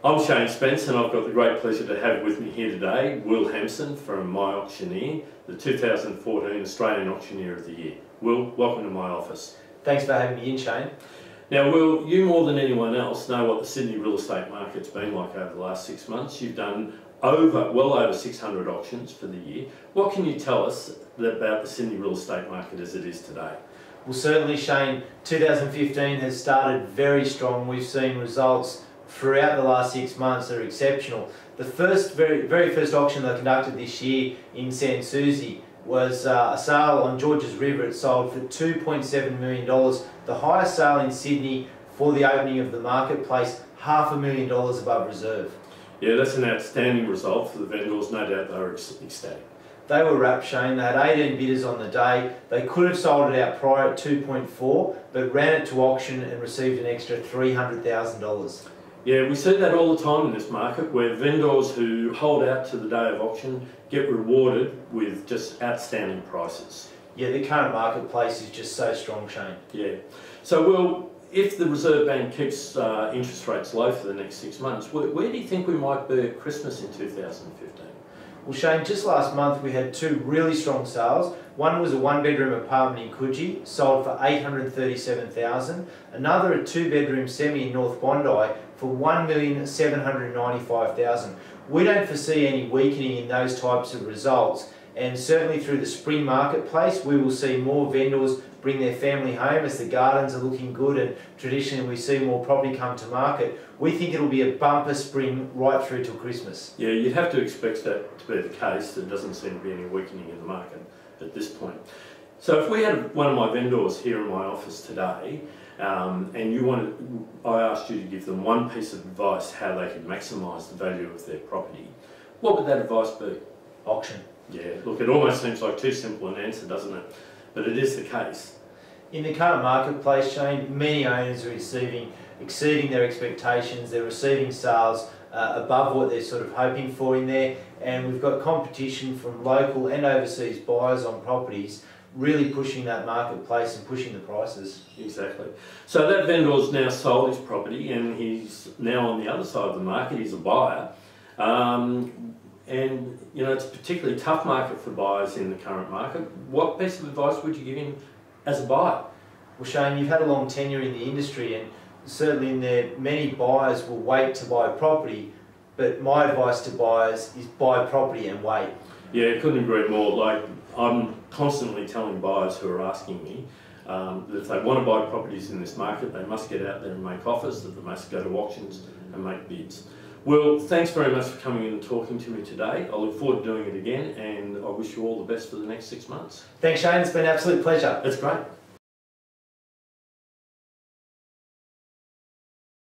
I'm Shane Spence, and I've got the great pleasure to have with me here today Will Hampson from My Auctioneer, the 2014 Australian Auctioneer of the Year. Will, welcome to my office. Thanks for having me in, Shane. Now Will, you more than anyone else know what the Sydney real estate market's been like over the last 6 months. You've done well over 600 auctions for the year. What can you tell us about the Sydney real estate market as it is today? Well, certainly, Shane, 2015 has started very strong. We've seen results throughout the last 6 months that are exceptional. The very first auction that I conducted this year in San Souci was a sale on Georges River. It sold for $2.7 million, the highest sale in Sydney for the opening of the marketplace, $500,000 above reserve. Yeah, that's an outstanding result for the vendors. No doubt they were ecstatic. They were wrapped, Shane. They had 18 bidders on the day. They could have sold it out prior at 2.4, but ran it to auction and received an extra $300,000. Yeah, we see that all the time in this market, where vendors who hold out to the day of auction get rewarded with just outstanding prices. Yeah, the current marketplace is just so strong, Shane. Yeah. So, Will, if the Reserve Bank keeps interest rates low for the next 6 months, where do you think we might be at Christmas in 2015? Well, Shane, just last month we had two really strong sales. One was a one-bedroom apartment in Coogee, sold for $837,000. Another a two-bedroom semi in North Bondi for $1,795,000. We don't foresee any weakening in those types of results, and certainly through the spring marketplace we will see more vendors bring their family home as the gardens are looking good, and traditionally we see more property come to market. We think it'll be a bumper spring right through till Christmas. Yeah, you'd have to expect that to be the case. There doesn't seem to be any weakening in the market at this point. So if we had one of my vendors here in my office today, and I asked you to give them one piece of advice how they could maximise the value of their property, what would that advice be? Auction. Yeah, look, it almost seems like too simple an answer, doesn't it? But it is the case. In the current marketplace, Shane, many owners are exceeding their expectations. They're receiving sales above what they're sort of hoping for in there, and we've got competition from local and overseas buyers on properties really pushing that marketplace and pushing the prices. Exactly. So that vendor's now sold his property and he's now on the other side of the market. He's a buyer. And you know, it's a particularly tough market for buyers in the current market. What piece of advice would you give him as a buyer? Well, Shane, you've had a long tenure in the industry, and certainly in there many buyers will wait to buy property, but my advice to buyers is buy property and wait. Yeah, couldn't agree more. Like, I'm constantly telling buyers who are asking me that if they want to buy properties in this market, they must get out there and make offers, that they must go to auctions and make bids. Well, thanks very much for coming in and talking to me today. I look forward to doing it again, and I wish you all the best for the next 6 months. Thanks, Shane. It's been an absolute pleasure. That's great.